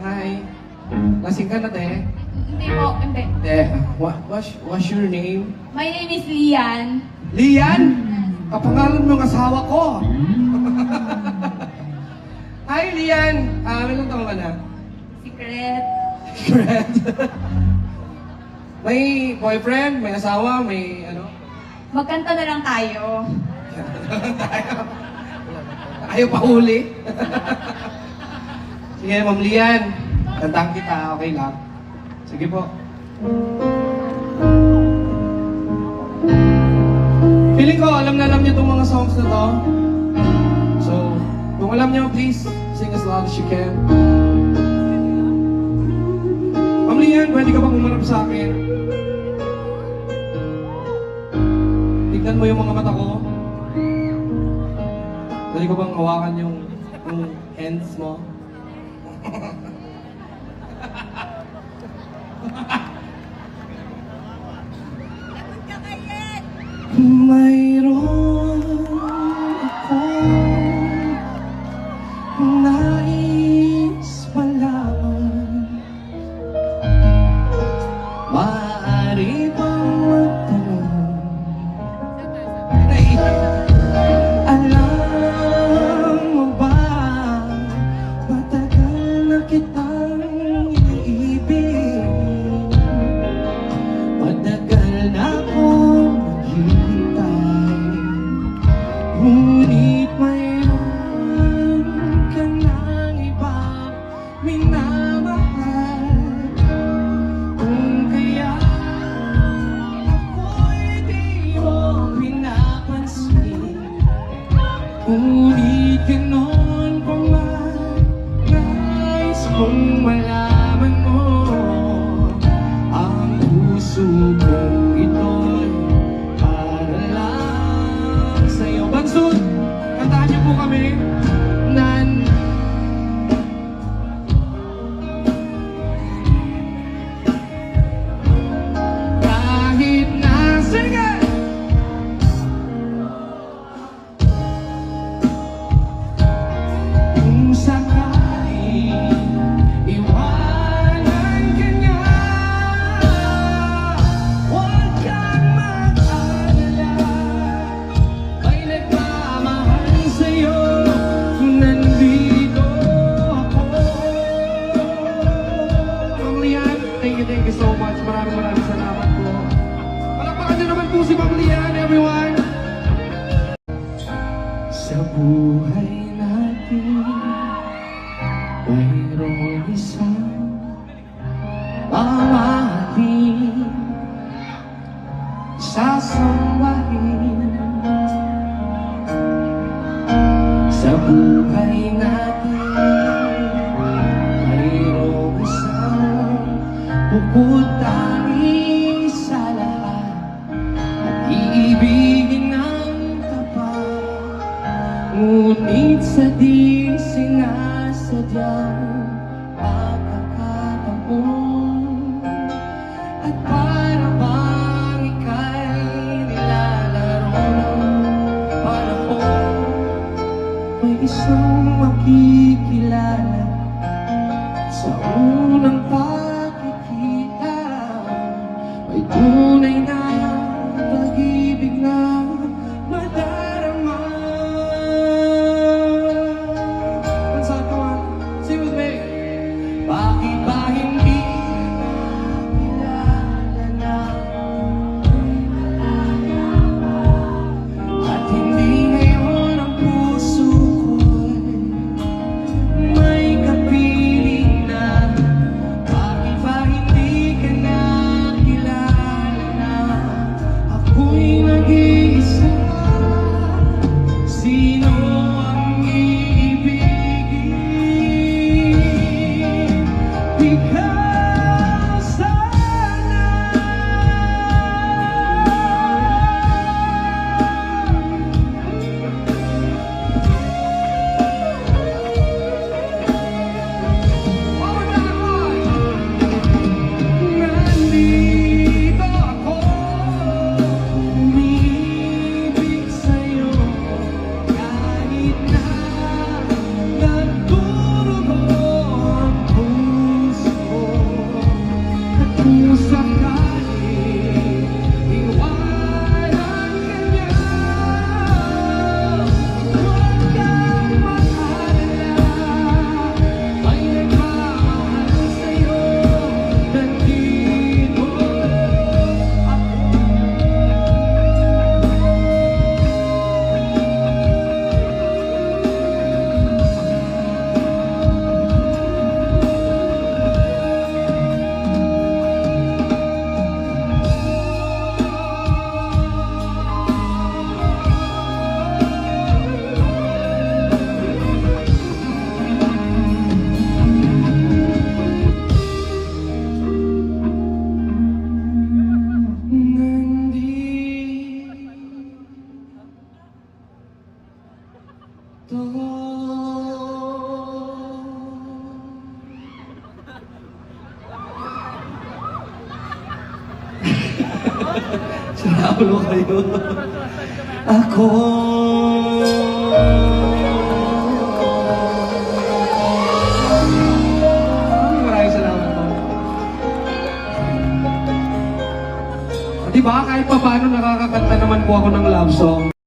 Hi. Lasing ka na, te? Hindi po, hindi. Te, what's your name? My name is Lian. Lian? Kapangalan mo ng asawa ko. Hi, Lian. Ilang taon ka na? Secret. Secret. May boyfriend, may asawa, may ano? Magkanta na lang tayo. Ayaw pa huli. Sige, Ma'am Lian. Kantahan kita, okay lang. Sige po. Feeling ko, alam niyo itong mga songs na to. So, kung alam niyo, please, sing as loud as you can. Ma'am Lian, pwede ka bang umarap sa akin? Tignan mo yung mga mata ko. Pwede ko bang hawakan yung hands mo? Mayroon akong nais malaman. Maaari bang magtanong? Alam mo ba, matagal na kitang iniibig. Matagal na akong naghihintay. Ngunit mayroon ka ng ibang minamahal. Kung kaya ako'y di mo pinapansin, ngunit ganon pa man, nais kong malaman mo. Ang puso kong ito'y para lang sa'yo. Bansud, kantahan niyo po kami. Kahit na, sige! Kung sakaling iwanan ka niya, huwag kang mag-alala. May nagmamahal sa'yo, nandito ako. Ma'am Lian, thank you so much. Maraming salamat po. Palakpakan niyo naman po si Ma'am Lian, everyone. Sa buhay natin, mayroong isang mamahalin, sasambahin. Sa buhay natin, mayroong isang puputangin sa lahat at iibigin ng tapat. Ngunit sa di sinasadyang pagkakataon, at para bang ika'y nilalaro ng panahon, may isang makikilala sa unang pagkikita. May tunay na pag-ibig na madarama. Saan ka man? Sing with me. Bakit ba hindi nakilala na? At hindi ngayon ang puso ko'y may kapiling na? Bakit ba hindi ka nakilala na? Ako'y nag-iisa. Sino ang iibigin? Naulo kayo. Ako. Maraming salamat po. Di ba, kahit pa paano nakakakanta naman po ako ng love song.